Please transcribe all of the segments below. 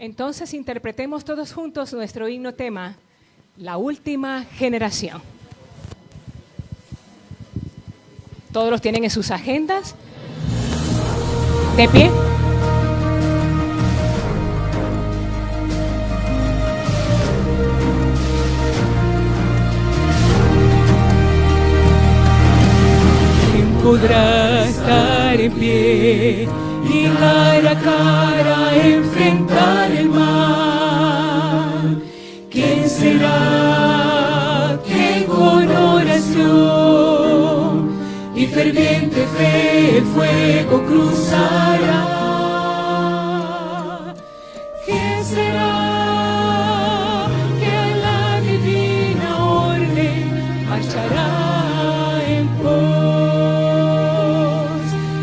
Entonces interpretemos todos juntos nuestro himno tema, La Última Generación. Todos los tienen en sus agendas. De pie. ¿Quién podrá estar en pie y cara a cara enfrentar el mal? ¿Quién será que con oración y ferviente fe el fuego cruzará? ¿Quién será que a la divina orden marchará en pos?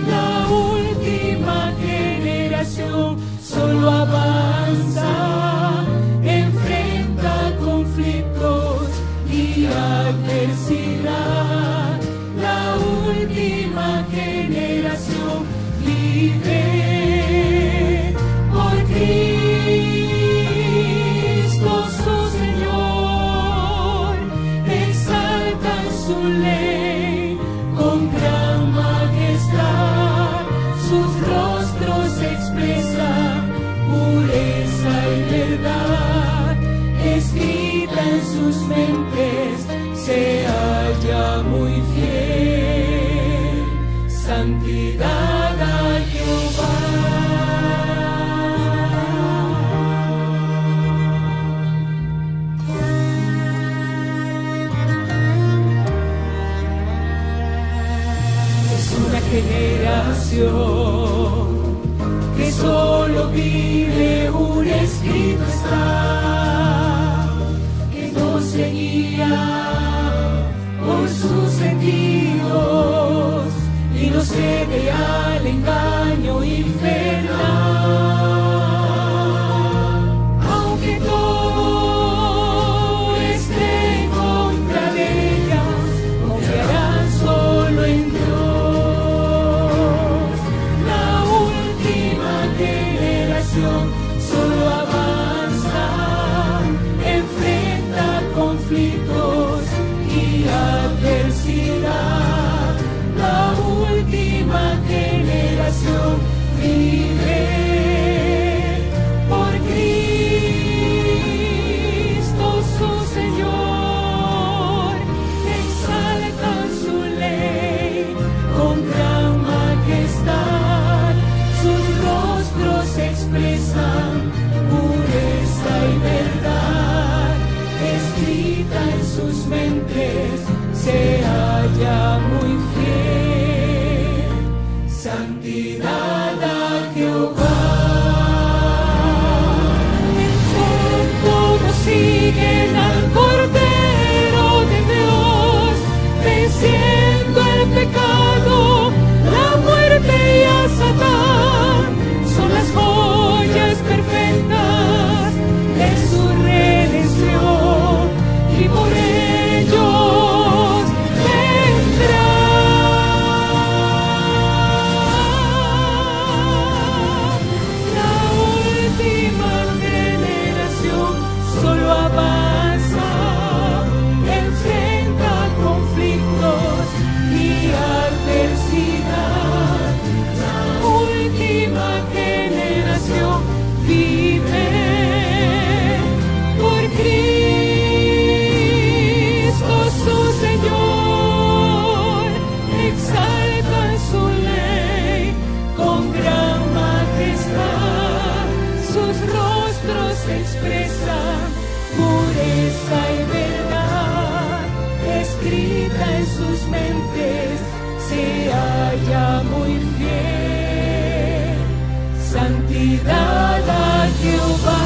La última generación solo avanza, enfrenta conflictos y adversidad. La última generación vive por Cristo su Señor, exaltan su ley con gran majestad, sus rostros expresan pureza y verdad, escrita en sus mentes se halla muy fiel, santidad a Jehová. Es una generación que solo vive un escrito está, que no se guía por sus sentidos y no cede al engaño infernal. Aunque todo esté en contra de ellas, confiarán solo en Dios. La última generación solo avanza, enfrenta conflictos y adversidad. La última generación vive por Cristo su Señor, exaltan su ley con gran majestad, sus rostros expresan pureza y verdad, escrita en sus mentes se halla muy fiel, santidad a Jehová. Todos siguen al Cordero de Dios, venciendo el pecado, la muerte y a Satán. Son las joyas perfectas de su redención y por ellos vendrá. La última generación solo avanza, enfrenta conflictos y adversidad. La última generación vive por Cristo su Señor, exaltan su ley con gran majestad, sus rostros expresan pureza y verdad, escrita en sus mentes se halla muy fiel, santidad a Jehová.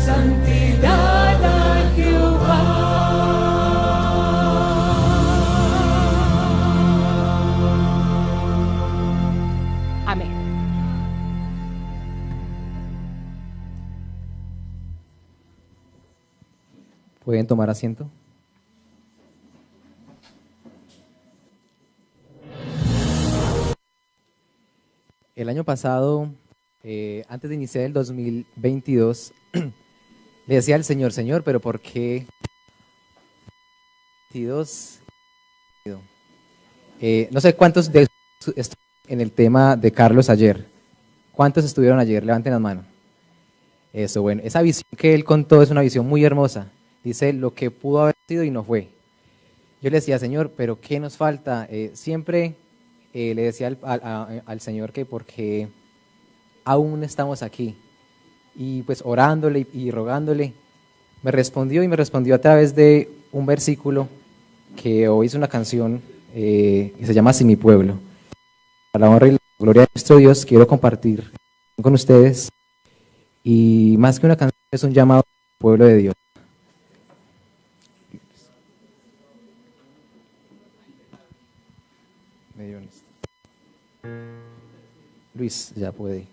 Santidad a Jehová. Amén. ¿Pueden tomar asiento? El año pasado, antes de iniciar el 2022, le decía al Señor, Señor, pero ¿por qué 22? No sé cuántos estuvieron en el tema de Carlos ayer. ¿Cuántos estuvieron ayer? Levanten las manos. Eso, bueno, esa visión que él contó es una visión muy hermosa. Dice lo que pudo haber sido y no fue. Yo le decía, Señor, pero ¿qué nos falta? Siempre le decía al Señor que porque aún estamos aquí. Y pues orándole y rogándole, me respondió a través de un versículo que hoy es una canción que se llama Así mi pueblo. Para la honra y la gloria de nuestro Dios, quiero compartir con ustedes. Y más que una canción, es un llamado al pueblo de Dios. Luis, ya puede.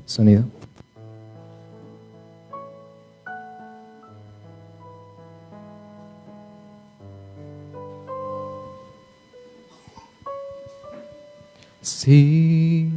Sonido. Sí.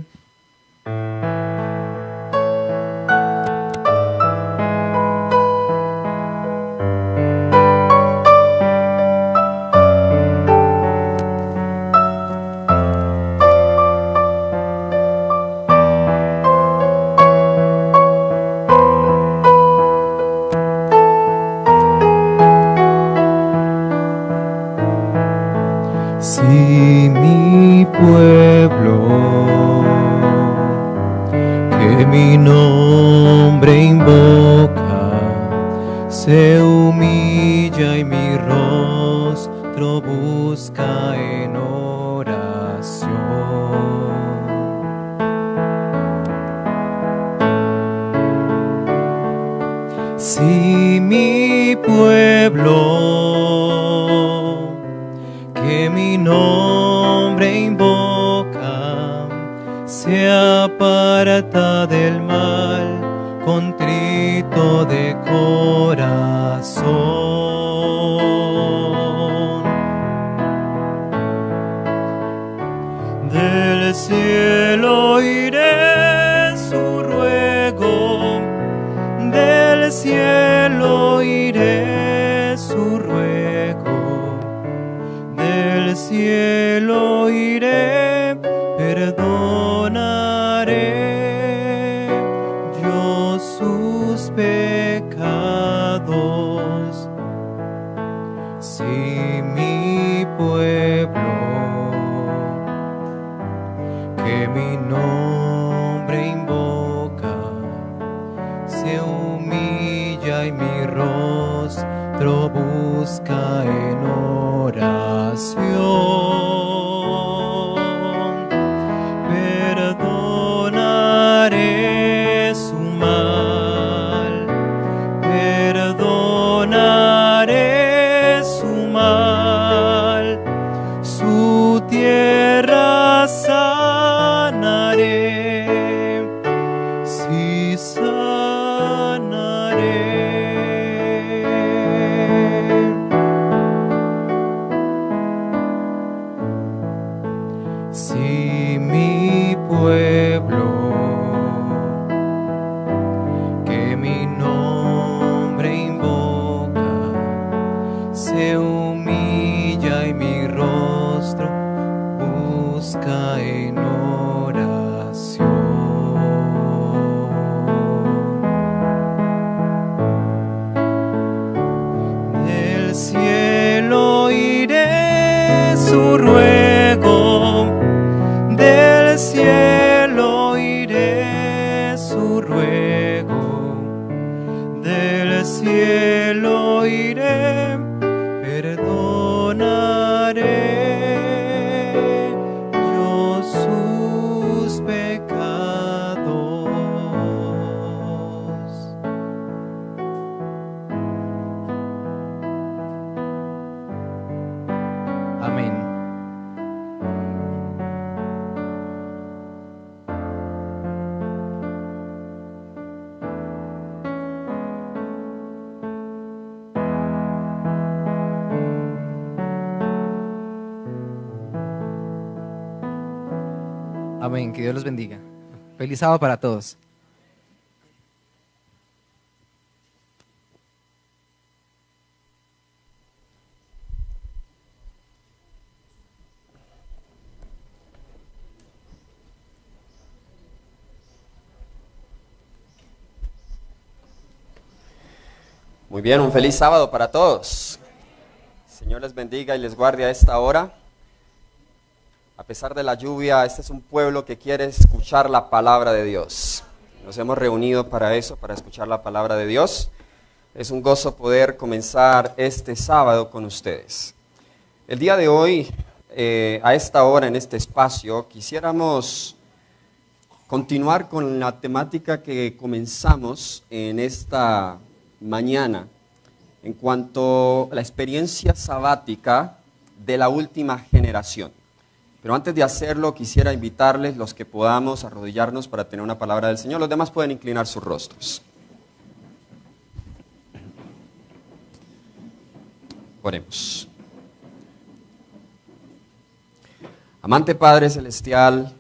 Si mi pueblo, que mi nombre invoca, se humilla y mi rostro busca en oración. Si mi pueblo, que mi nombre invoca, se aparta del mal, contrito de corazón. Del cielo iré su ruego, del cielo iré su ruego, del cielo iré, perdonaré yo sus pecados. Si mi pueblo, que mi nombre invoca, se humilla y mi rostro busca en oración, perdonaré su mal, perdonaré su mal, su tierra sanaré, sí sanaré. Si mi pueblo, que mi nombre invoca, se humilla y mi rostro busca en oración. Del cielo iré su ruego, del cielo iré su ruego, del cielo iré, perdonaré yo su Amén, que Dios los bendiga. Feliz sábado para todos. Muy bien, un feliz sábado para todos. Señor les bendiga y les guarde a esta hora. A pesar de la lluvia, este es un pueblo que quiere escuchar la palabra de Dios. Nos hemos reunido para eso, para escuchar la palabra de Dios. Es un gozo poder comenzar este sábado con ustedes. El día de hoy, a esta hora, en este espacio, quisiéramos continuar con la temática que comenzamos en esta mañana en cuanto a la experiencia sabática de la última generación. Pero antes de hacerlo, quisiera invitarles, los que podamos, a arrodillarnos para tener una palabra del Señor. Los demás pueden inclinar sus rostros. Oremos. Amante Padre Celestial,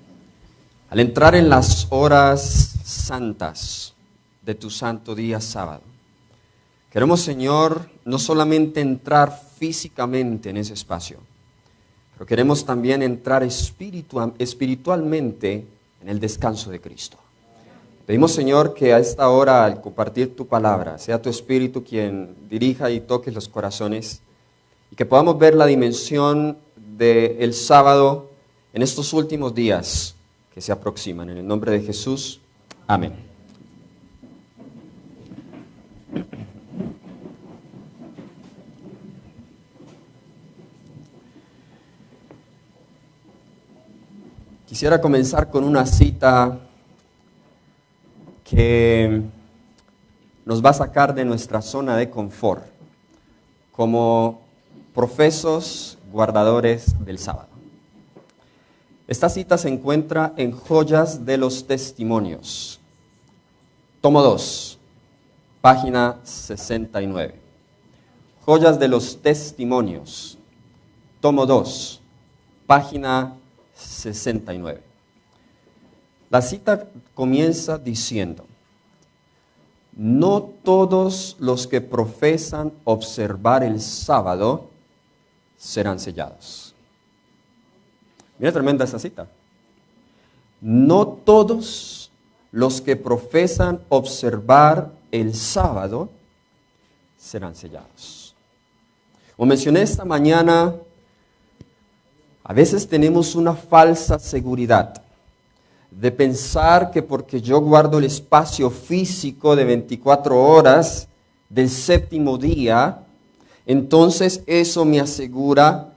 al entrar en las horas santas de tu santo día sábado, queremos, Señor, no solamente entrar físicamente en ese espacio, pero queremos también entrar espiritualmente en el descanso de Cristo. Pedimos, Señor, que a esta hora, al compartir tu palabra, sea tu Espíritu quien dirija y toque los corazones, y que podamos ver la dimensión del sábado en estos últimos días que se aproximan. En el nombre de Jesús, amén. Quisiera comenzar con una cita que nos va a sacar de nuestra zona de confort como profesos guardadores del sábado. Esta cita se encuentra en Joyas de los Testimonios, tomo 2, página 69. Joyas de los Testimonios, tomo 2, página 69. La cita comienza diciendo: no todos los que profesan observar el sábado serán sellados. Mira, tremenda esa cita. No todos los que profesan observar el sábado serán sellados. Como mencioné esta mañana, a veces tenemos una falsa seguridad de pensar que porque yo guardo el espacio físico de 24 horas del séptimo día, entonces eso me asegura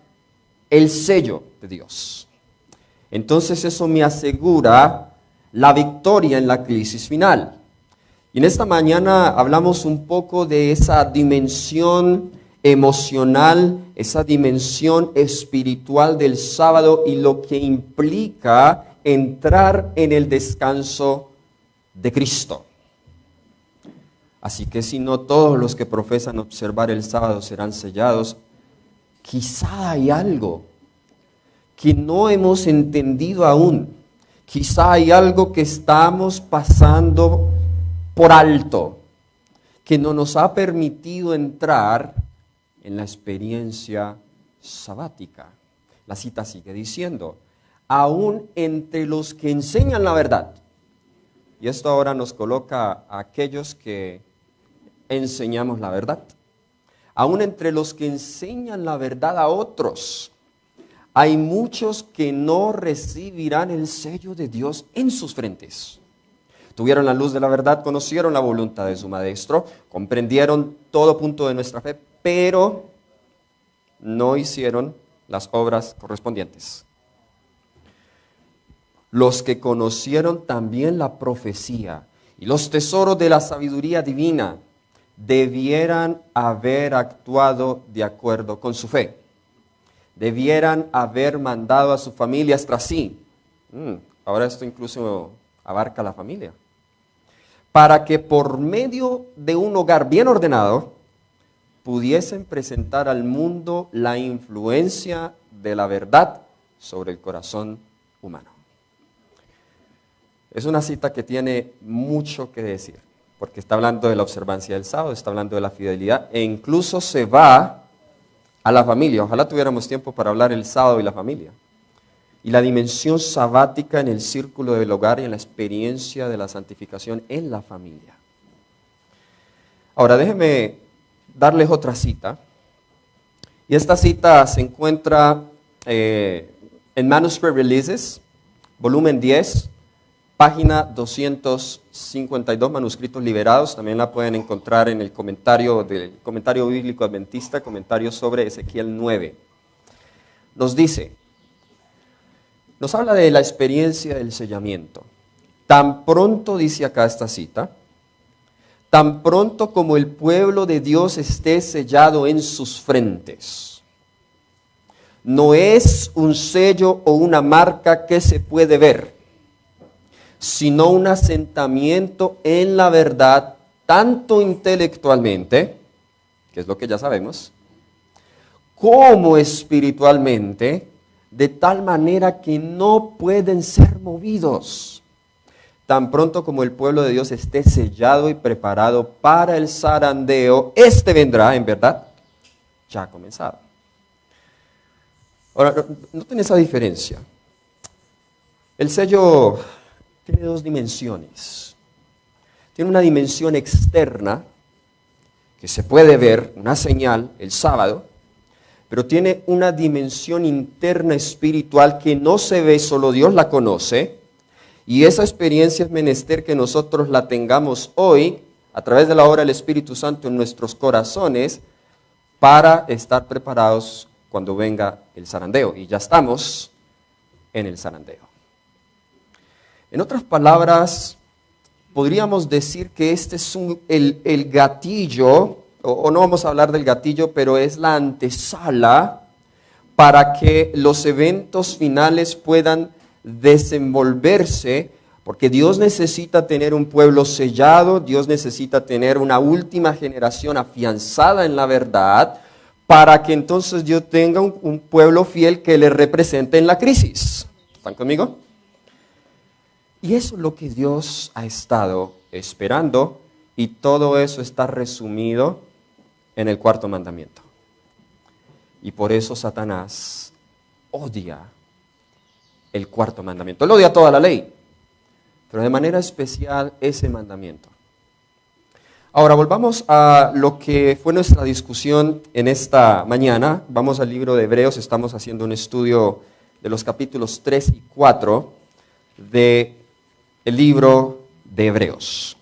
el sello de Dios. Entonces eso me asegura la victoria en la crisis final. Y en esta mañana hablamos un poco de esa dimensión emocional, esa dimensión espiritual del sábado y lo que implica entrar en el descanso de Cristo. Así que si no todos los que profesan observar el sábado serán sellados, quizá hay algo que no hemos entendido aún. Quizá hay algo que estamos pasando por alto, que no nos ha permitido entrar en la experiencia sabática. La cita sigue diciendo: aún entre los que enseñan la verdad. Y esto ahora nos coloca a aquellos que enseñamos la verdad. Aún entre los que enseñan la verdad a otros, hay muchos que no recibirán el sello de Dios en sus frentes. Tuvieron la luz de la verdad, conocieron la voluntad de su maestro, comprendieron todo punto de nuestra fe, pero no hicieron las obras correspondientes. Los que conocieron también la profecía y los tesoros de la sabiduría divina debieran haber actuado de acuerdo con su fe. Debieran haber mandado a sus familias tras sí. Ahora esto incluso abarca la familia. Para que por medio de un hogar bien ordenado pudiesen presentar al mundo la influencia de la verdad sobre el corazón humano. Es una cita que tiene mucho que decir, porque está hablando de la observancia del sábado, está hablando de la fidelidad, e incluso se va a la familia. Ojalá tuviéramos tiempo para hablar del sábado y la familia. Y la dimensión sabática en el círculo del hogar y en la experiencia de la santificación en la familia. Ahora, déjenme darles otra cita. Y esta cita se encuentra en Manuscript Releases, volumen 10, página 252, manuscritos liberados. También la pueden encontrar en el comentario del Comentario Bíblico Adventista, comentario sobre Ezequiel 9. Nos dice, nos habla de la experiencia del sellamiento. Tan pronto, dice acá esta cita, tan pronto como el pueblo de Dios esté sellado en sus frentes. No es un sello o una marca que se puede ver, sino un asentamiento en la verdad, tanto intelectualmente, que es lo que ya sabemos, como espiritualmente, de tal manera que no pueden ser movidos. Tan pronto como el pueblo de Dios esté sellado y preparado para el zarandeo, este vendrá, en verdad, ya ha comenzado. Ahora, noten esa diferencia. El sello tiene dos dimensiones. Tiene una dimensión externa, que se puede ver, una señal, el sábado, pero tiene una dimensión interna espiritual que no se ve, solo Dios la conoce, y esa experiencia es menester que nosotros la tengamos hoy, a través de la obra del Espíritu Santo en nuestros corazones, para estar preparados cuando venga el zarandeo, y ya estamos en el zarandeo. En otras palabras, podríamos decir que este es el gatillo, o no vamos a hablar del gatillo, pero es la antesala para que los eventos finales puedan desenvolverse, porque Dios necesita tener un pueblo sellado, Dios necesita tener una última generación afianzada en la verdad, para que entonces Dios tenga un pueblo fiel que le represente en la crisis. ¿Están conmigo? Y eso es lo que Dios ha estado esperando, y todo eso está resumido en el cuarto mandamiento. Y por eso Satanás odia el cuarto mandamiento. Él odia toda la ley, pero de manera especial ese mandamiento. Ahora volvamos a lo que fue nuestra discusión en esta mañana. Vamos al libro de Hebreos, estamos haciendo un estudio de los capítulos 3 y 4 del libro de Hebreos.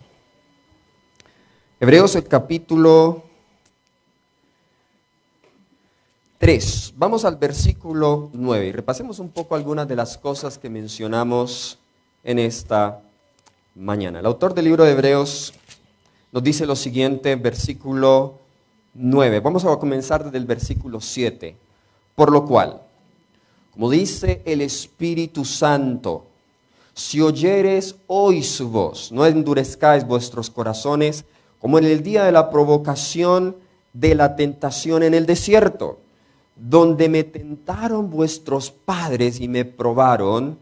Hebreos, el capítulo 3. Vamos al versículo 9 y repasemos un poco algunas de las cosas que mencionamos en esta mañana. El autor del libro de Hebreos nos dice lo siguiente, versículo 9. Vamos a comenzar desde el versículo 7. Por lo cual, como dice el Espíritu Santo, si oyereis hoy su voz, no endurezcáis vuestros corazones, como en el día de la provocación de la tentación en el desierto, donde me tentaron vuestros padres y me probaron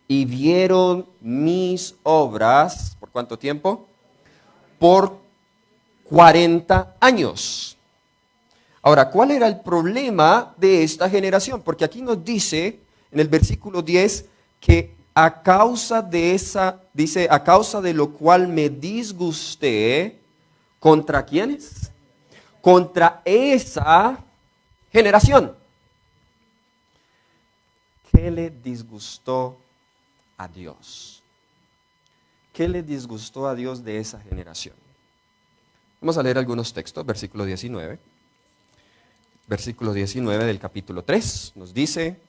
y vieron mis obras. ¿Por cuánto tiempo? Por 40 años. Ahora, ¿cuál era el problema de esta generación? Porque aquí nos dice en el versículo 10 que a causa de lo cual me disgusté, ¿contra quiénes? Contra esa generación. ¿Qué le disgustó a Dios? ¿Qué le disgustó a Dios de esa generación? Vamos a leer algunos textos, versículo 19. Versículo 19 del capítulo 3 nos dice,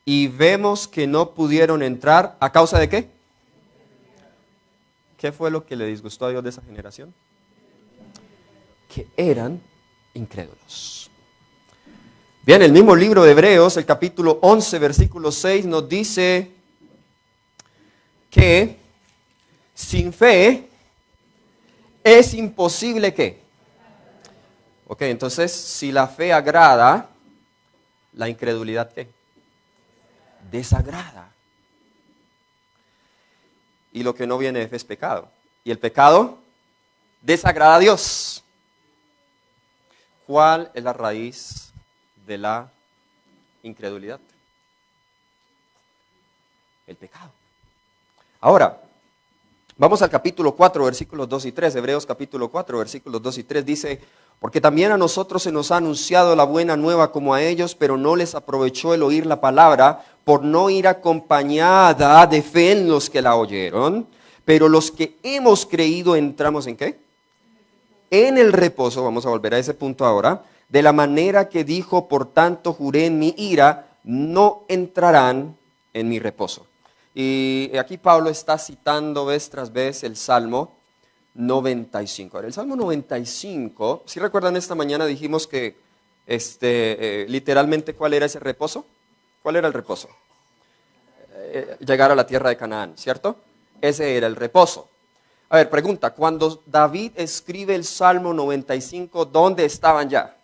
y vemos que no pudieron entrar, ¿a causa de qué? ¿Qué fue lo que le disgustó a Dios de esa generación? Que eran incrédulos. Bien, el mismo libro de Hebreos, el capítulo 11, versículo 6, nos dice que sin fe es imposible que. Ok, entonces, si la fe agrada, la incredulidad ¿qué? Desagrada. y lo que no viene de fe es pecado. Y el pecado desagrada a Dios. ¿Cuál es la raíz de la incredulidad? El pecado. Ahora, vamos al capítulo 4, versículos 2 y 3. Hebreos capítulo 4, versículos 2 y 3 dice: porque también a nosotros se nos ha anunciado la buena nueva como a ellos, pero no les aprovechó el oír la palabra, por no ir acompañada de fe en los que la oyeron. Pero los que hemos creído entramos ¿en qué? En el reposo, vamos a volver a ese punto ahora, de la manera que dijo: por tanto juré en mi ira, no entrarán en mi reposo. Y aquí Pablo está citando vez tras vez el Salmo 95. Ahora, el Salmo 95, si recuerdan, esta mañana dijimos que literalmente, ¿cuál era ese reposo? ¿Cuál era el reposo? Llegar a la tierra de Canaán, ¿cierto? Ese era el reposo. A ver, pregunta, cuando David escribe el Salmo 95, ¿dónde estaban ya?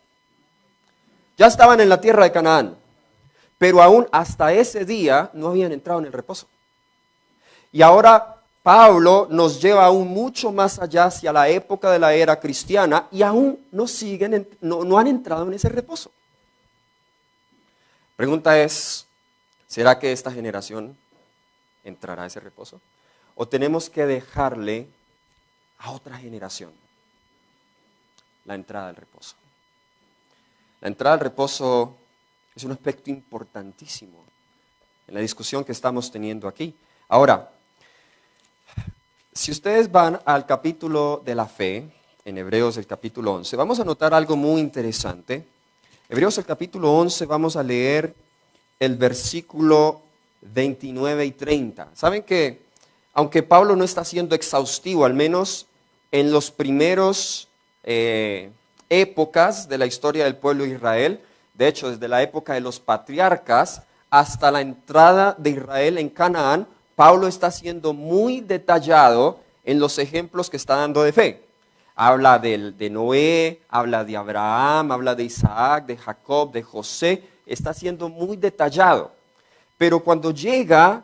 Ya estaban en la tierra de Canaán, pero aún hasta ese día no habían entrado en el reposo. Y ahora Pablo nos lleva aún mucho más allá, hacia la época de la era cristiana, y aún no han entrado en ese reposo. Pregunta es, ¿será que esta generación entrará a ese reposo? ¿O tenemos que dejarle a otra generación la entrada al reposo? La entrada al reposo es un aspecto importantísimo en la discusión que estamos teniendo aquí. Ahora, si ustedes van al capítulo de la fe, en Hebreos el capítulo 11, vamos a notar algo muy interesante. Hebreos el capítulo 11, vamos a leer el versículo 29 y 30. ¿Saben que aunque Pablo no está siendo exhaustivo, al menos en los primeros épocas de la historia del pueblo de Israel, de hecho desde la época de los patriarcas hasta la entrada de Israel en Canaán, Pablo está siendo muy detallado en los ejemplos que está dando de fe. Habla de Noé, habla de Abraham, habla de Isaac, de Jacob, de José. Está siendo muy detallado. Pero cuando llega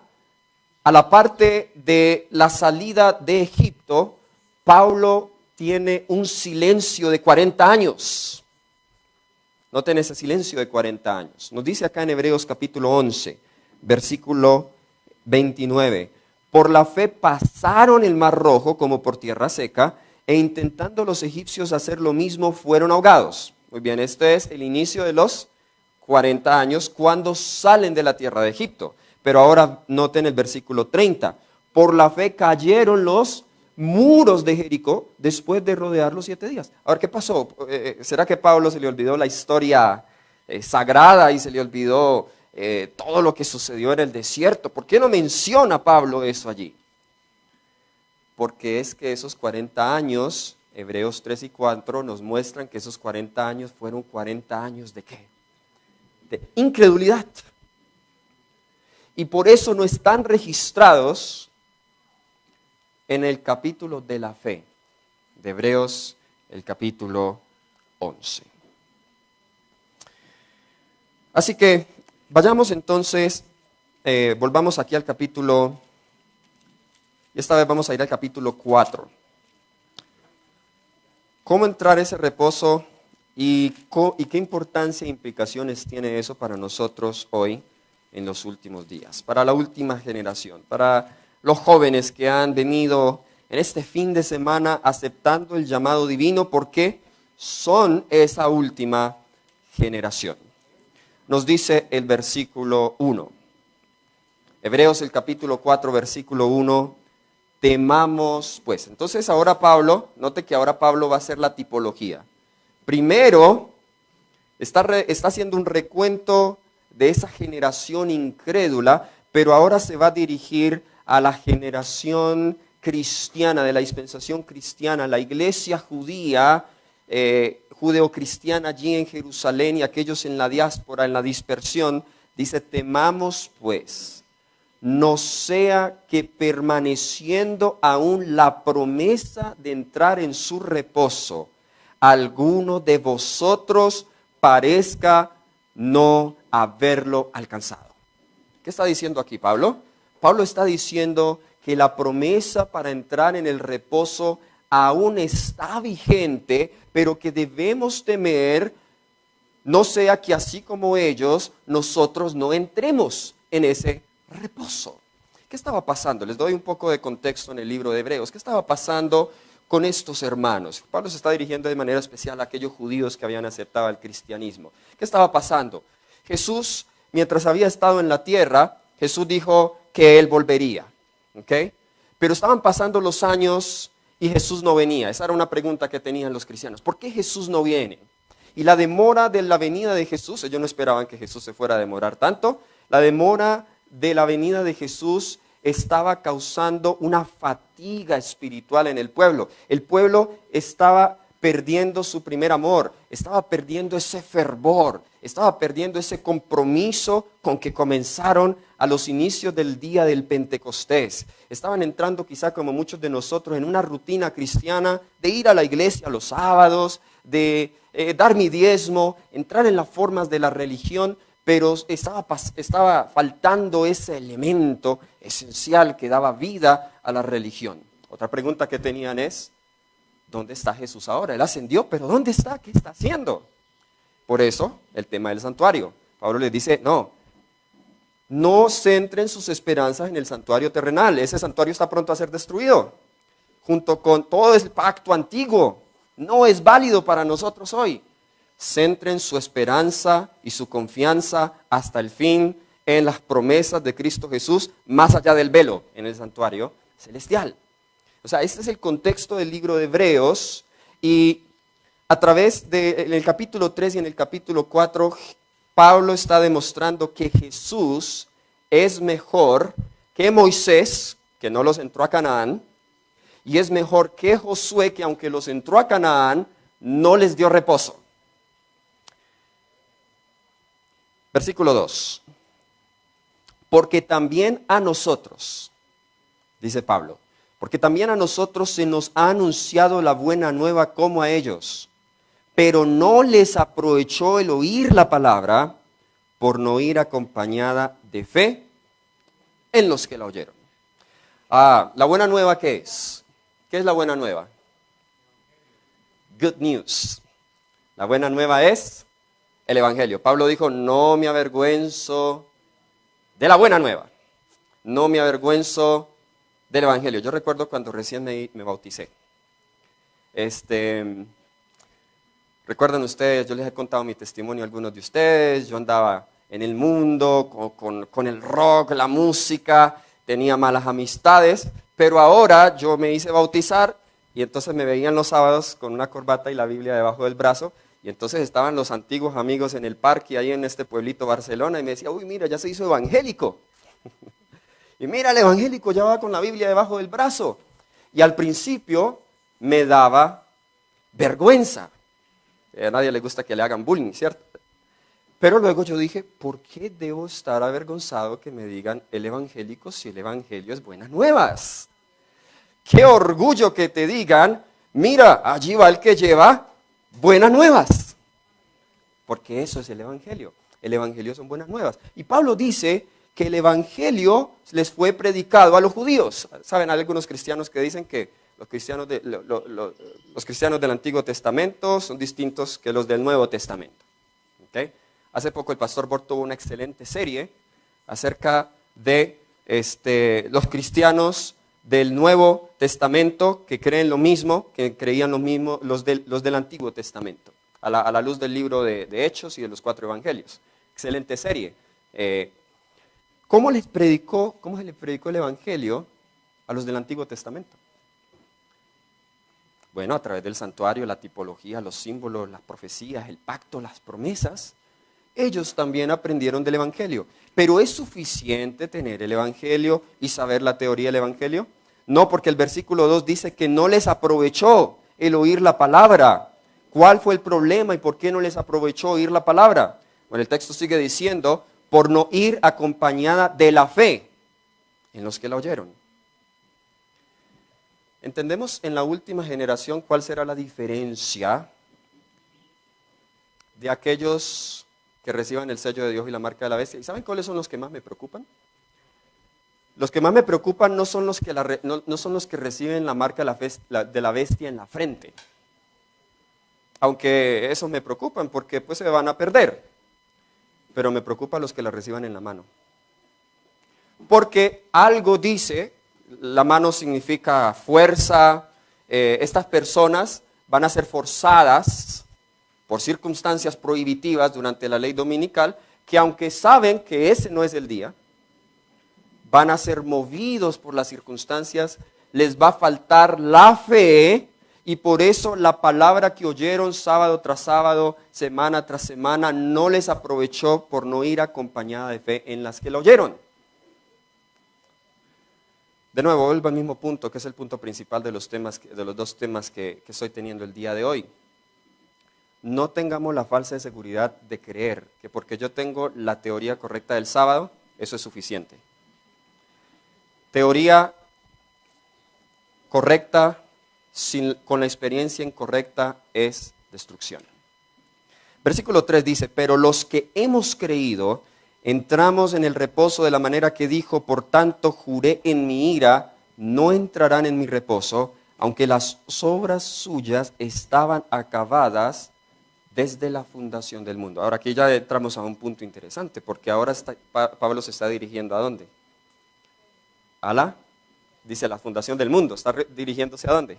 a la parte de la salida de Egipto, Pablo tiene un silencio de 40 años. Noten ese silencio de 40 años. Nos dice acá en Hebreos capítulo 11, versículo 29. Por la fe pasaron el mar rojo como por tierra seca, e intentando los egipcios hacer lo mismo, fueron ahogados. Muy bien, este es el inicio de los 40 años cuando salen de la tierra de Egipto. Pero ahora noten el versículo 30. Por la fe cayeron los muros de Jericó después de rodearlos 7 días. Ahora, ¿qué pasó? ¿Será que a Pablo se le olvidó la historia sagrada y se le olvidó todo lo que sucedió en el desierto? ¿Por qué no menciona Pablo eso allí? Porque es que esos 40 años, Hebreos 3 y 4, nos muestran que esos 40 años fueron 40 años ¿de qué? De incredulidad. Y por eso no están registrados en el capítulo de la fe de Hebreos, el capítulo 11. Así que vayamos entonces, volvamos aquí al capítulo, y esta vez vamos a ir al capítulo 4. ¿Cómo entrar a ese reposo y qué importancia e implicaciones tiene eso para nosotros hoy en los últimos días? Para la última generación, para los jóvenes que han venido en este fin de semana aceptando el llamado divino porque son esa última generación. Nos dice el versículo 1. Hebreos el capítulo 4, versículo 1. Temamos pues. Entonces ahora Pablo, note que ahora Pablo va a hacer la tipología. Primero está haciendo un recuento de esa generación incrédula, pero ahora se va a dirigir a la generación cristiana, de la dispensación cristiana, la iglesia judía, judeocristiana allí en Jerusalén y aquellos en la diáspora, en la dispersión. Dice, temamos pues, no sea que permaneciendo aún la promesa de entrar en su reposo, alguno de vosotros parezca no haberlo alcanzado. ¿Qué está diciendo aquí Pablo? Pablo está diciendo que la promesa para entrar en el reposo aún está vigente, pero que debemos temer no sea que así como ellos, nosotros no entremos en ese reposo. ¿Qué estaba pasando? Les doy un poco de contexto en el libro de Hebreos. ¿Qué estaba pasando con estos hermanos? Pablo se está dirigiendo de manera especial a aquellos judíos que habían aceptado el cristianismo. ¿Qué estaba pasando? Jesús, mientras había estado en la tierra, Jesús dijo que Él volvería. ¿Ok? Pero estaban pasando los años y Jesús no venía. Esa era una pregunta que tenían los cristianos. ¿Por qué Jesús no viene? Y la demora de la venida de Jesús, ellos no esperaban que Jesús se fuera a demorar tanto, la demora de la venida de Jesús estaba causando una fatiga espiritual en el pueblo. El pueblo estaba perdiendo su primer amor, estaba perdiendo ese fervor, estaba perdiendo ese compromiso con que comenzaron a los inicios del día del Pentecostés. Estaban entrando quizá como muchos de nosotros en una rutina cristiana de ir a la iglesia los sábados, de dar mi diezmo, entrar en las formas de la religión, pero estaba faltando ese elemento esencial que daba vida a la religión. Otra pregunta que tenían es, ¿dónde está Jesús ahora? Él ascendió, pero ¿dónde está? ¿Qué está haciendo? Por eso, el tema del santuario. Pablo les dice, no centren sus esperanzas en el santuario terrenal. Ese santuario está pronto a ser destruido, junto con todo el pacto antiguo. No es válido para nosotros hoy. Centren su esperanza y su confianza hasta el fin en las promesas de Cristo Jesús, más allá del velo, en el santuario celestial. O sea, este es el contexto del libro de Hebreos, y a través del capítulo 3 y en el capítulo 4, Pablo está demostrando que Jesús es mejor que Moisés, que no los entró a Canaán, y es mejor que Josué, que aunque los entró a Canaán, no les dio reposo. Versículo 2. Porque también a nosotros, dice Pablo, porque también a nosotros se nos ha anunciado la buena nueva como a ellos, pero no les aprovechó el oír la palabra por no ir acompañada de fe en los que la oyeron. ¿La buena nueva qué es? ¿Qué es la buena nueva? Good news. La buena nueva es el Evangelio. Pablo dijo, no me avergüenzo de la buena nueva. No me avergüenzo del Evangelio. Yo recuerdo cuando recién me bauticé. Recuerdan ustedes, yo les he contado mi testimonio a algunos de ustedes. Yo andaba en el mundo con el rock, la música, tenía malas amistades, pero ahora yo me hice bautizar y entonces me veían los sábados con una corbata y la Biblia debajo del brazo, y entonces estaban los antiguos amigos en el parque ahí en este pueblito Barcelona y me decía, uy, mira, ya se hizo evangélico. Y mira, el evangélico ya va con la Biblia debajo del brazo. Y al principio me daba vergüenza. A nadie le gusta que le hagan bullying, ¿cierto? Pero luego yo dije, ¿por qué debo estar avergonzado que me digan el evangélico si el evangelio es buenas nuevas? Qué orgullo que te digan, mira, allí va el que lleva buenas nuevas. Porque eso es el evangelio. El evangelio son buenas nuevas. Y Pablo dice que el evangelio les fue predicado a los judíos. ¿Saben? Hay algunos cristianos que dicen que los cristianos del Antiguo Testamento son distintos que los del Nuevo Testamento. ¿Okay? Hace poco el pastor Bort tuvo una excelente serie acerca de los cristianos del Nuevo Testamento que creen lo mismo, que creían lo mismo los del Antiguo Testamento, a la luz del libro de Hechos y de los 4 evangelios. Excelente serie. ¿Cómo se les predicó el evangelio a los del Antiguo Testamento? Bueno, a través del santuario, la tipología, los símbolos, las profecías, el pacto, las promesas. Ellos también aprendieron del evangelio. ¿Pero es suficiente tener el evangelio y saber la teoría del evangelio? No, porque el versículo 2 dice que no les aprovechó el oír la palabra. ¿Cuál fue el problema y por qué no les aprovechó oír la palabra? Bueno, el texto sigue diciendo, por no ir acompañada de la fe en los que la oyeron. ¿Entendemos en la última generación cuál será la diferencia de aquellos que reciban el sello de Dios y la marca de la bestia? ¿Y saben cuáles son los que más me preocupan? Los que más me preocupan no son los que, no son los que reciben la marca de la bestia en la frente. Aunque esos me preocupan porque pues se van a perder. Pero me preocupan los que la reciban en la mano. Porque algo dice, la mano significa fuerza, estas personas van a ser forzadas por circunstancias prohibitivas durante la ley dominical, que aunque saben que ese no es el día, van a ser movidos por las circunstancias, les va a faltar la fe, y por eso la palabra que oyeron sábado tras sábado, semana tras semana, no les aprovechó por no ir acompañada de fe en las que la oyeron. De nuevo, vuelvo al mismo punto, que es el punto principal de los dos temas que estoy teniendo el día de hoy. No tengamos la falsa seguridad de creer que porque yo tengo la teoría correcta del sábado, eso es suficiente. Teoría correcta con la experiencia incorrecta es destrucción. Versículo 3 dice, pero los que hemos creído entramos en el reposo de la manera que dijo, por tanto juré en mi ira, no entrarán en mi reposo, aunque las obras suyas estaban acabadas desde la fundación del mundo. Ahora aquí ya entramos a un punto interesante, porque ahora Pablo se está dirigiendo ¿a dónde? Dice la fundación del mundo, ¿está dirigiéndose a dónde?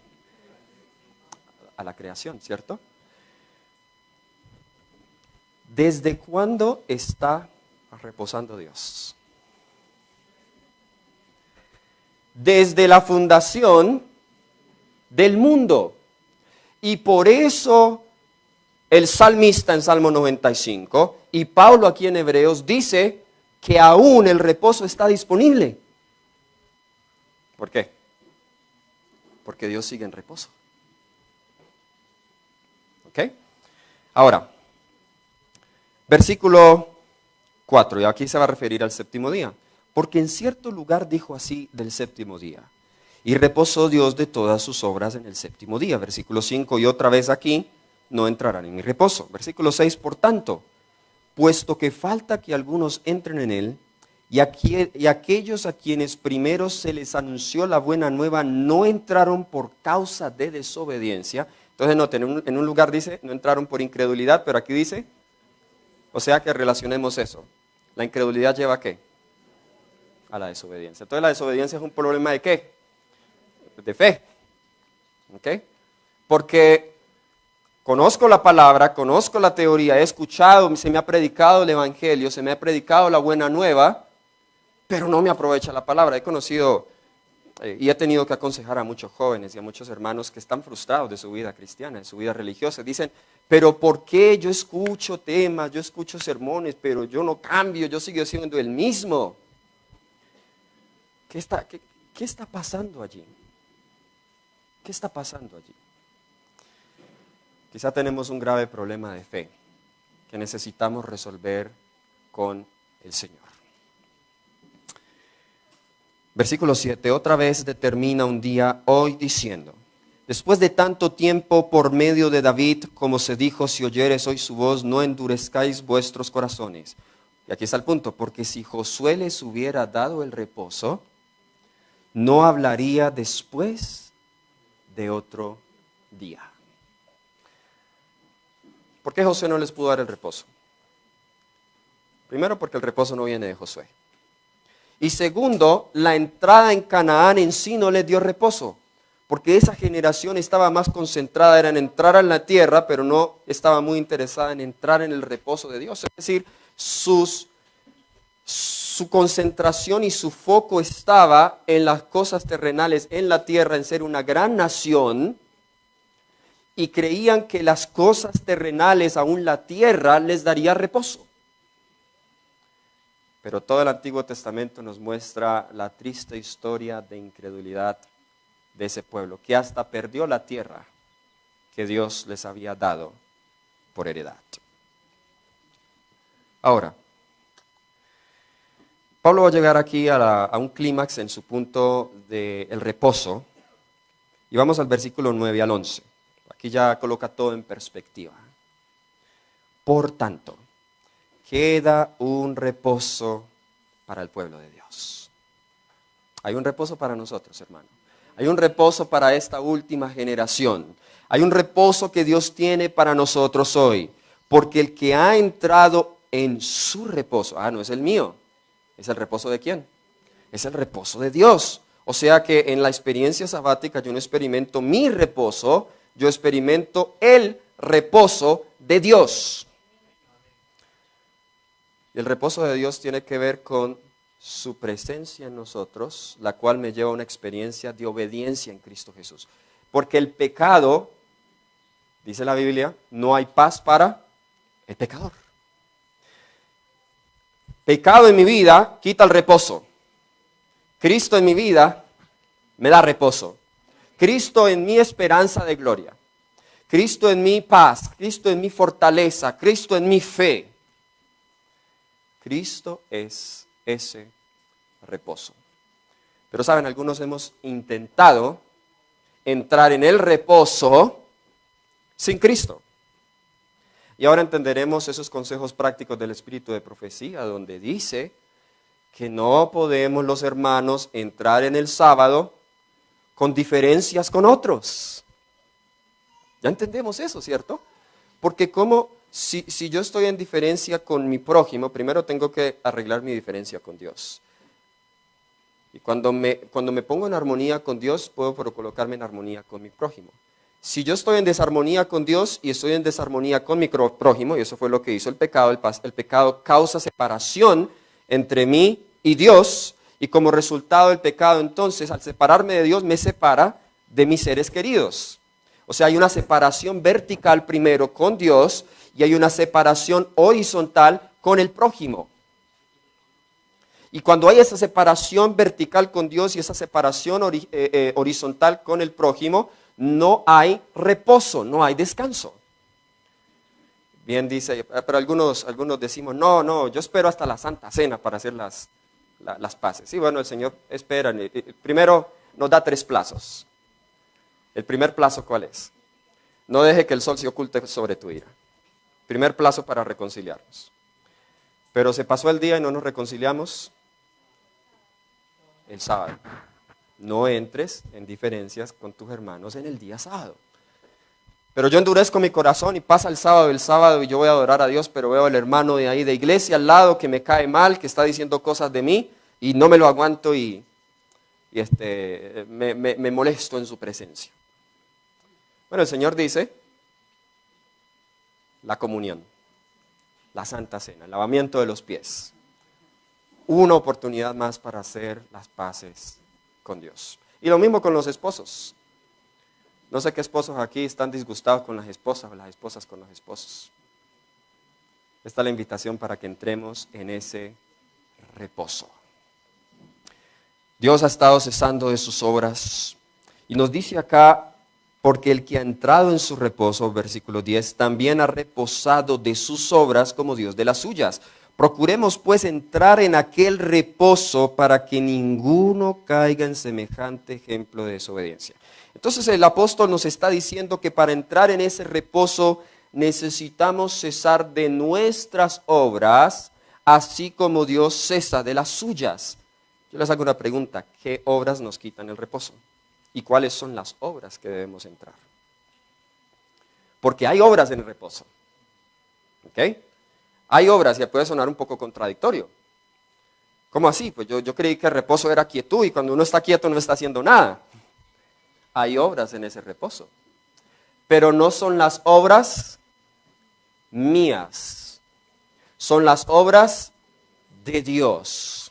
A la creación, ¿cierto? ¿Desde cuándo está reposando Dios? Desde la fundación del mundo. Y por eso el salmista en Salmo 95 y Pablo aquí en Hebreos dice que aún el reposo está disponible. ¿Por qué? Porque Dios sigue en reposo. ¿Ok? Ahora, versículo 4, y aquí se va a referir al séptimo día. Porque en cierto lugar dijo así del séptimo día. Y reposó Dios de todas sus obras en el séptimo día. Versículo 5, y otra vez aquí, no entrarán en mi reposo. Versículo 6, por tanto, puesto que falta que algunos entren en él, y aquellos a quienes primero se les anunció la buena nueva no entraron por causa de desobediencia. Entonces noten, en un lugar dice, no entraron por incredulidad, pero aquí dice, o sea que relacionemos eso. ¿La incredulidad lleva a qué? A la desobediencia. Entonces la desobediencia es un problema ¿de qué? De fe. ¿Ok? Porque conozco la palabra, conozco la teoría, he escuchado, se me ha predicado el evangelio, se me ha predicado la buena nueva, pero no me aprovecha la palabra. He conocido y he tenido que aconsejar a muchos jóvenes y a muchos hermanos que están frustrados de su vida cristiana, de su vida religiosa. Dicen, pero ¿por qué yo escucho temas, yo escucho sermones, pero yo no cambio, yo sigo siendo el mismo? ¿Qué está pasando allí? ¿Qué está pasando allí? Quizá tenemos un grave problema de fe que necesitamos resolver con el Señor. Versículo 7, otra vez determina un día hoy diciendo, después de tanto tiempo por medio de David, como se dijo, si oyeres hoy su voz, no endurezcáis vuestros corazones. Y aquí está el punto, porque si Josué les hubiera dado el reposo, no hablaría después de otro día. ¿Por qué Josué no les pudo dar el reposo? Primero, porque el reposo no viene de Josué. Y segundo, la entrada en Canaán en sí no les dio reposo, porque esa generación estaba más concentrada en entrar en la tierra, pero no estaba muy interesada en entrar en el reposo de Dios. Es decir, su concentración y su foco estaba en las cosas terrenales, en la tierra, en ser una gran nación, y creían que las cosas terrenales, aún la tierra, les daría reposo. Pero todo el Antiguo Testamento nos muestra la triste historia de incredulidad de ese pueblo, que hasta perdió la tierra que Dios les había dado por heredad. Ahora, Pablo va a llegar aquí a un clímax en su punto del reposo, y vamos al versículo 9 al 11. Aquí ya coloca todo en perspectiva. Por tanto, queda un reposo para el pueblo de Dios. Hay un reposo para nosotros, hermano. Hay un reposo para esta última generación. Hay un reposo que Dios tiene para nosotros hoy. Porque el que ha entrado en su reposo, no es el mío. ¿Es el reposo de quién? Es el reposo de Dios. O sea que en la experiencia sabática yo no experimento mi reposo, yo experimento el reposo de Dios. Y el reposo de Dios tiene que ver con su presencia en nosotros, la cual me lleva a una experiencia de obediencia en Cristo Jesús. Porque el pecado, dice la Biblia, no hay paz para el pecador. Pecado en mi vida quita el reposo. Cristo en mi vida me da reposo. Cristo en mi esperanza de gloria. Cristo en mi paz. Cristo en mi fortaleza. Cristo en mi fe. Cristo es ese reposo. Pero saben, algunos hemos intentado entrar en el reposo sin Cristo. Y ahora entenderemos esos consejos prácticos del Espíritu de Profecía, donde dice que no podemos los hermanos entrar en el sábado con diferencias con otros. Ya entendemos eso, ¿cierto? Porque si yo estoy en diferencia con mi prójimo, primero tengo que arreglar mi diferencia con Dios. Y cuando me pongo en armonía con Dios, puedo colocarme en armonía con mi prójimo. Si yo estoy en desarmonía con Dios y estoy en desarmonía con mi prójimo, y eso fue lo que hizo el pecado causa separación entre mí y Dios, y como resultado del pecado, entonces, al separarme de Dios, me separa de mis seres queridos. O sea, hay una separación vertical primero con Dios, y hay una separación horizontal con el prójimo. Y cuando hay esa separación vertical con Dios y esa separación horizontal con el prójimo, no hay reposo, no hay descanso. Bien dice, pero algunos decimos, no, yo espero hasta la Santa Cena para hacer las paces. Sí, bueno, el Señor espera. Primero nos da 3 plazos. El primer plazo, ¿cuál es? No deje que el sol se oculte sobre tu ira. Primer plazo para reconciliarnos. Pero se pasó el día y no nos reconciliamos. El sábado. No entres en diferencias con tus hermanos en el día sábado. Pero yo endurezco mi corazón y pasa el sábado y yo voy a adorar a Dios, pero veo al hermano de ahí de iglesia al lado que me cae mal, que está diciendo cosas de mí y no me lo aguanto y me molesto en su presencia. Bueno, el Señor dice, la comunión, la Santa Cena, el lavamiento de los pies. Una oportunidad más para hacer las paces con Dios. Y lo mismo con los esposos. No sé qué esposos aquí están disgustados con las esposas o las esposas con los esposos. Esta es la invitación para que entremos en ese reposo. Dios ha estado cesando de sus obras y nos dice acá, porque el que ha entrado en su reposo, versículo 10, también ha reposado de sus obras como Dios de las suyas. Procuremos pues entrar en aquel reposo para que ninguno caiga en semejante ejemplo de desobediencia. Entonces el apóstol nos está diciendo que para entrar en ese reposo necesitamos cesar de nuestras obras, así como Dios cesa de las suyas. Yo les hago una pregunta, ¿qué obras nos quitan el reposo? ¿Y cuáles son las obras que debemos entrar? Porque hay obras en el reposo. ¿Ok? Hay obras, y puede sonar un poco contradictorio. ¿Cómo así? Pues yo creí que el reposo era quietud y cuando uno está quieto no está haciendo nada. Hay obras en ese reposo. Pero no son las obras mías. Son las obras de Dios.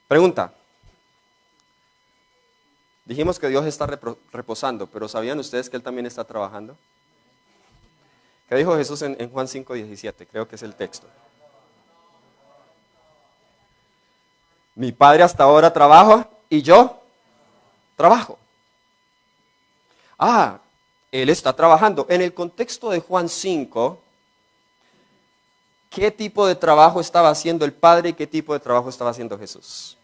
Pregunta. Dijimos que Dios está reposando, pero ¿sabían ustedes que Él también está trabajando? ¿Qué dijo Jesús en Juan 5:17? Creo que es el texto. Mi Padre hasta ahora trabaja y yo trabajo. Él está trabajando. En el contexto de Juan 5, ¿qué tipo de trabajo estaba haciendo el Padre y qué tipo de trabajo estaba haciendo Jesús?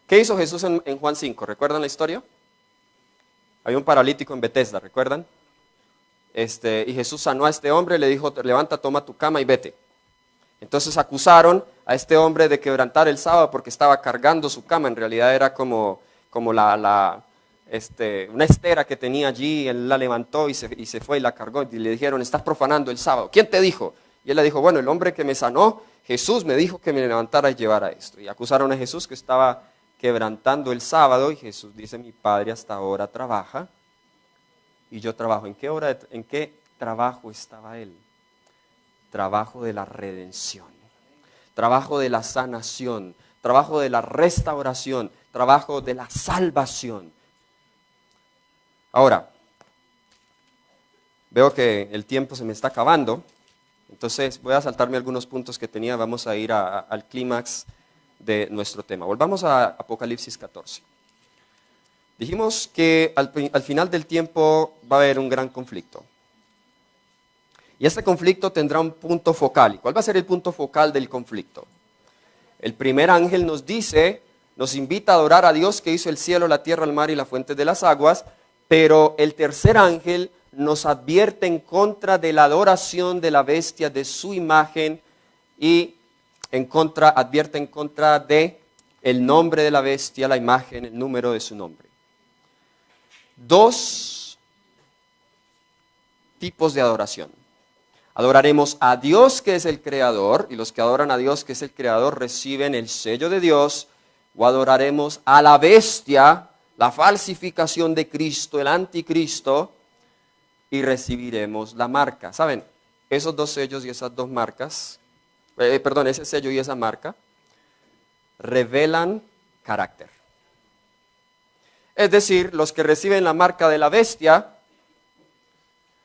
¿Qué hizo Jesús en Juan 5? ¿Recuerdan la historia? Había un paralítico en Betesda, ¿recuerdan? Y Jesús sanó a este hombre, le dijo, levanta, toma tu cama y vete. Entonces acusaron a este hombre de quebrantar el sábado porque estaba cargando su cama. En realidad era como una estera que tenía allí. Él la levantó y se fue y la cargó. Y le dijeron, estás profanando el sábado. ¿Quién te dijo? Y él le dijo, bueno, el hombre que me sanó, Jesús, me dijo que me levantara y llevara esto. Y acusaron a Jesús que estaba quebrantando el sábado. Y Jesús dice, mi Padre hasta ahora trabaja y yo trabajo. ¿En qué trabajo estaba él? Trabajo de la redención, trabajo de la sanación, trabajo de la restauración, trabajo de la salvación. Ahora, veo que el tiempo se me está acabando, entonces voy a saltarme algunos puntos que tenía. Vamos a ir al clímax de nuestro tema. Volvamos a Apocalipsis 14. Dijimos que al final del tiempo va a haber un gran conflicto. Y este conflicto tendrá un punto focal. ¿Y cuál va a ser el punto focal del conflicto? El primer ángel nos invita a adorar a Dios que hizo el cielo, la tierra, el mar y la fuente de las aguas, pero el tercer ángel nos advierte en contra de la adoración de la bestia, de su imagen, y advierte en contra de el nombre de la bestia, la imagen, el número de su nombre. Dos tipos de adoración. Adoraremos a Dios que es el creador, y los que adoran a Dios que es el creador reciben el sello de Dios, o adoraremos a la bestia, la falsificación de Cristo, el anticristo, y recibiremos la marca. ¿Saben? Esos dos sellos y esas dos marcas, ese sello y esa marca, revelan carácter. Es decir, los que reciben la marca de la bestia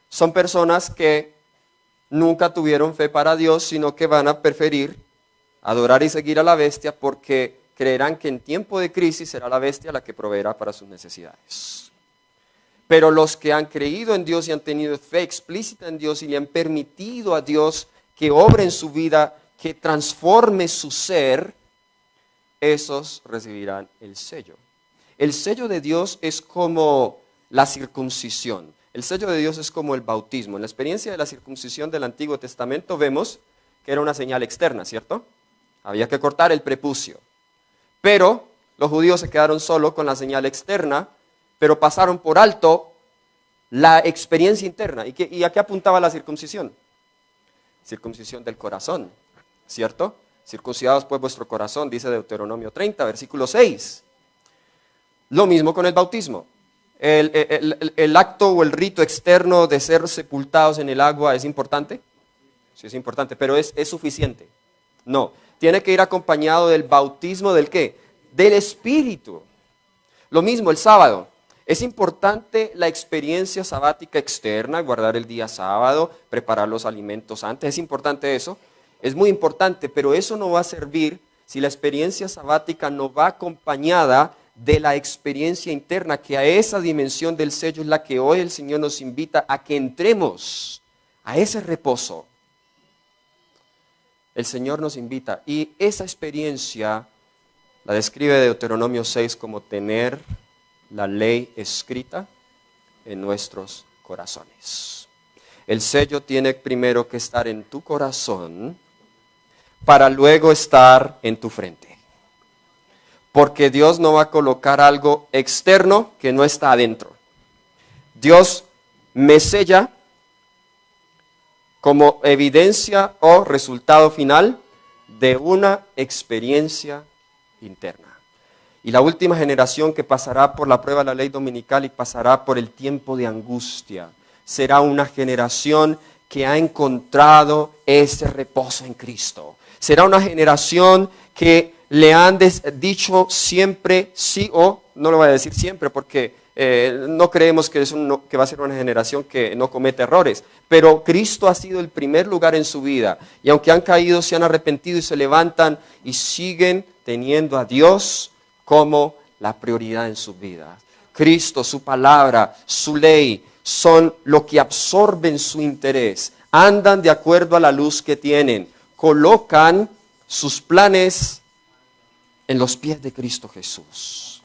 son personas que nunca tuvieron fe para Dios, sino que van a preferir adorar y seguir a la bestia porque creerán que en tiempo de crisis será la bestia la que proveerá para sus necesidades. Pero los que han creído en Dios y han tenido fe explícita en Dios y le han permitido a Dios que obre en su vida, que transforme su ser, esos recibirán el sello. El sello de Dios es como la circuncisión. El sello de Dios es como el bautismo. En la experiencia de la circuncisión del Antiguo Testamento vemos que era una señal externa, ¿cierto? Había que cortar el prepucio. Pero los judíos se quedaron solo con la señal externa, pero pasaron por alto la experiencia interna. ¿Y a qué apuntaba la circuncisión? Circuncisión del corazón, ¿cierto? Circuncidados pues vuestro corazón, dice Deuteronomio 30, versículo 6. Lo mismo con el bautismo. ¿El acto o el rito externo de ser sepultados en el agua es importante? Sí, es importante, pero ¿es suficiente? No, tiene que ir acompañado del bautismo ¿del qué? Del Espíritu. Lo mismo el sábado. Es importante la experiencia sabática externa, guardar el día sábado, preparar los alimentos antes. ¿Es importante eso? Es muy importante, pero eso no va a servir si la experiencia sabática no va acompañada de la experiencia interna, que a esa dimensión del sello es la que hoy el Señor nos invita a que entremos a ese reposo. El Señor nos invita, y esa experiencia la describe Deuteronomio 6 como tener la ley escrita en nuestros corazones. El sello tiene primero que estar en tu corazón para luego estar en tu frente. Porque Dios no va a colocar algo externo que no está adentro. Dios me sella como evidencia o resultado final de una experiencia interna. Y la última generación que pasará por la prueba de la ley dominical y pasará por el tiempo de angustia, será una generación que ha encontrado ese reposo en Cristo. Será una generación que le han dicho siempre sí o, no lo voy a decir siempre porque no creemos que va a ser una generación que no comete errores, pero Cristo ha sido el primer lugar en su vida, y aunque han caído, se han arrepentido y se levantan y siguen teniendo a Dios como la prioridad en sus vidas. Cristo, su palabra, su ley, son lo que absorben su interés, andan de acuerdo a la luz que tienen, colocan sus planes en los pies de Cristo Jesús.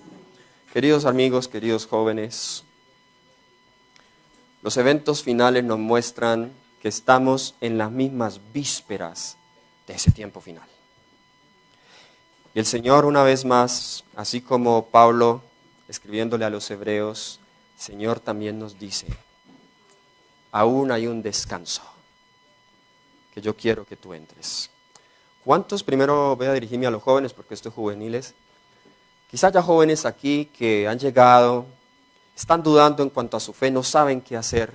Queridos amigos, queridos jóvenes, los eventos finales nos muestran que estamos en las mismas vísperas de ese tiempo final. Y el Señor una vez más, así como Pablo escribiéndole a los hebreos, el Señor también nos dice, aún hay un descanso que yo quiero que tú entres. ¿Cuántos? Primero voy a dirigirme a los jóvenes porque esto es juveniles. Quizás ya jóvenes aquí que han llegado, están dudando en cuanto a su fe, no saben qué hacer.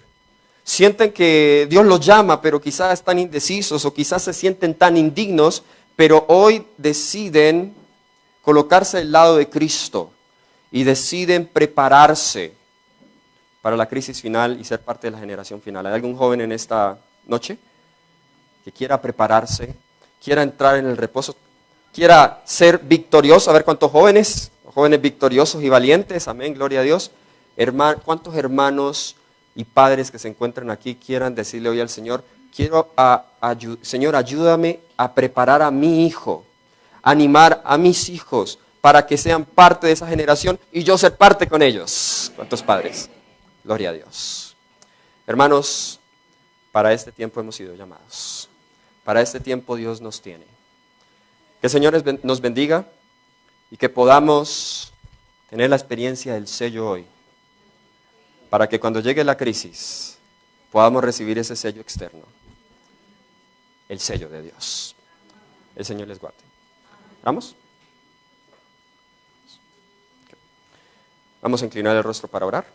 Sienten que Dios los llama, pero quizás están indecisos o quizás se sienten tan indignos, pero hoy deciden colocarse al lado de Cristo y deciden prepararse para la crisis final y ser parte de la generación final. ¿Hay algún joven en esta noche que quiera prepararse, quiera entrar en el reposo, quiera ser victorioso? A ver cuántos jóvenes victoriosos y valientes, amén, gloria a Dios. ¿Cuántos hermanos y padres que se encuentran aquí quieran decirle hoy al Señor, Señor, ayúdame a preparar a mi hijo, animar a mis hijos para que sean parte de esa generación y yo ser parte con ellos? ¿Cuántos padres? Gloria a Dios. Hermanos, para este tiempo hemos sido llamados. Para este tiempo Dios nos tiene. Que el Señor nos bendiga y que podamos tener la experiencia del sello hoy, para que cuando llegue la crisis podamos recibir ese sello externo, el sello de Dios. El Señor les guarde. ¿Vamos? Vamos a inclinar el rostro para orar.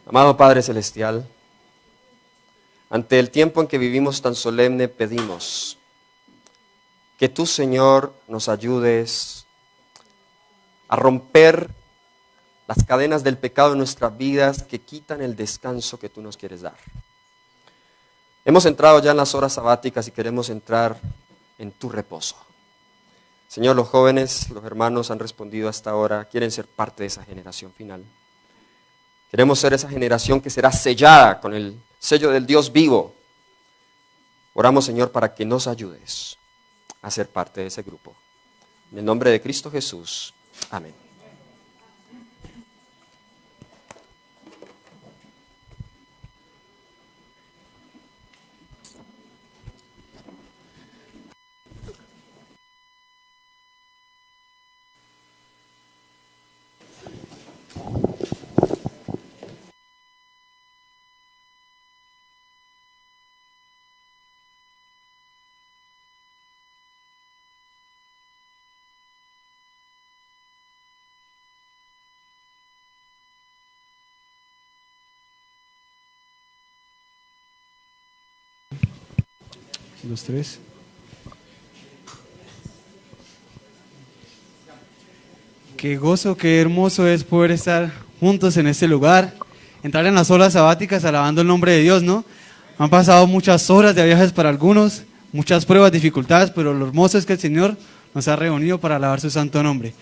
Amado Padre Celestial, ante el tiempo en que vivimos tan solemne, pedimos que tú, Señor, nos ayudes a romper las cadenas del pecado en nuestras vidas que quitan el descanso que tú nos quieres dar. Hemos entrado ya en las horas sabáticas y queremos entrar en tu reposo. Señor, los jóvenes, los hermanos han respondido hasta ahora, quieren ser parte de esa generación final. Queremos ser esa generación que será sellada con el sello del Dios vivo. Oramos, Señor, para que nos ayudes a ser parte de ese grupo. En el nombre de Cristo Jesús. Amén. Los tres. Qué gozo, qué hermoso es poder estar juntos en este lugar, entrar en las horas sabáticas alabando el nombre de Dios, ¿no? Han pasado muchas horas de viajes para algunos, muchas pruebas, dificultades, pero lo hermoso es que el Señor nos ha reunido para alabar su santo nombre.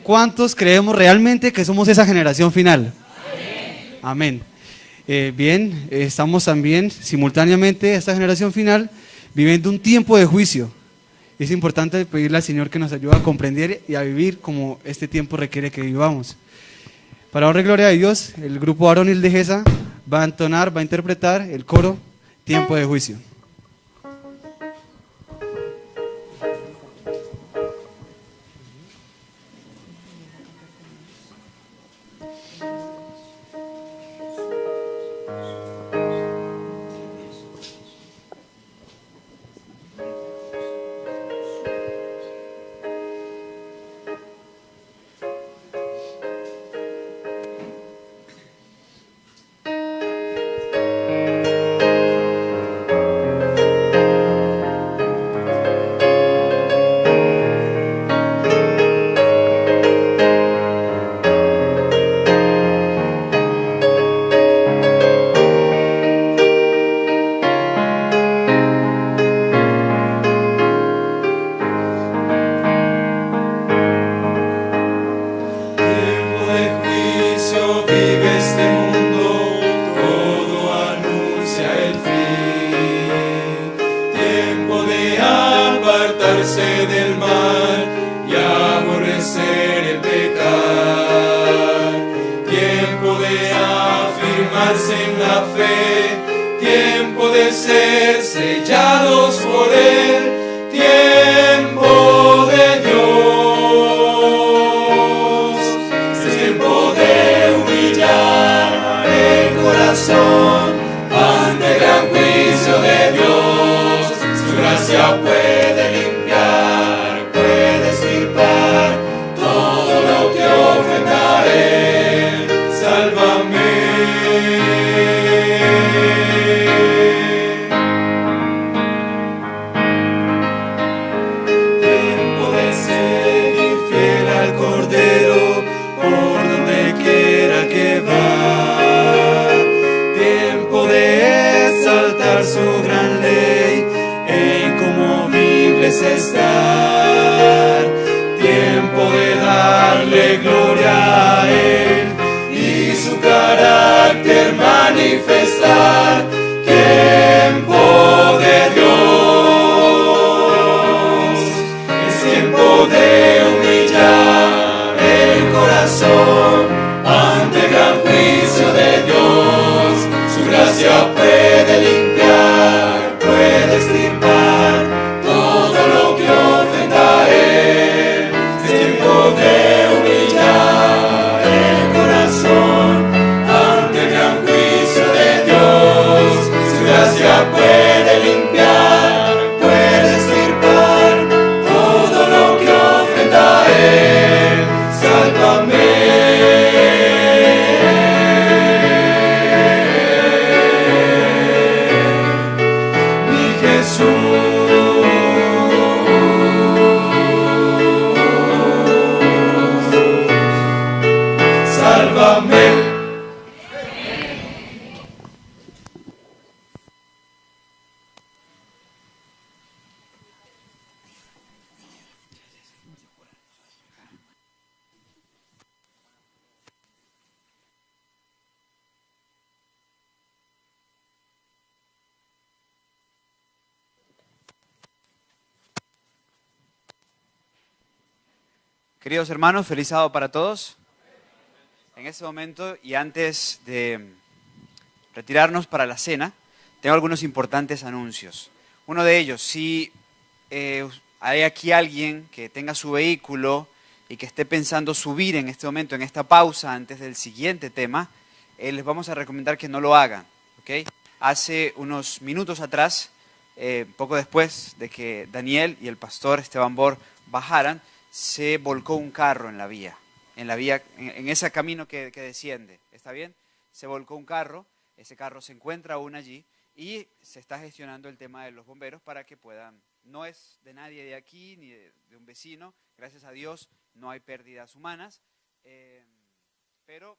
¿Cuántos creemos realmente que somos esa generación final? Amén. Bien, estamos también simultáneamente esta generación final viviendo un tiempo de juicio. Es importante pedirle al Señor que nos ayude a comprender y a vivir como este tiempo requiere que vivamos. Para honra y gloria de Dios, el grupo varonil de Gesa va a entonar, va a interpretar el coro Tiempo de Juicio. Ser sellados por el tiempo. estar, tiempo de darle gloria a Él y su carácter manifestar. Tiempo de Dios, es tiempo de humillar el corazón ante el gran juicio de Dios. Su gracia puede limpiar, puede extirpar todo lo que ofenda a Él. Es tiempo de humillar el corazón ante el gran juicio de Dios. Su gracia puede limpiar, puede extirpar todo lo que ofenda a Él. Sálvame. Sálvame. Queridos hermanos, feliz sábado para todos. En este momento y antes de retirarnos para la cena, tengo algunos importantes anuncios. Uno de ellos, si hay aquí alguien que tenga su vehículo y que esté pensando subir en este momento, en esta pausa, antes del siguiente tema, les vamos a recomendar que no lo hagan, ¿ok? Hace unos minutos atrás, poco después de que Daniel y el pastor Esteban Bor bajaran, se volcó un carro en la vía, en ese camino que desciende, ¿está bien? Se volcó un carro, ese carro se encuentra aún allí y se está gestionando el tema de los bomberos para que puedan, no es de nadie de aquí ni de un vecino, gracias a Dios no hay pérdidas humanas, pero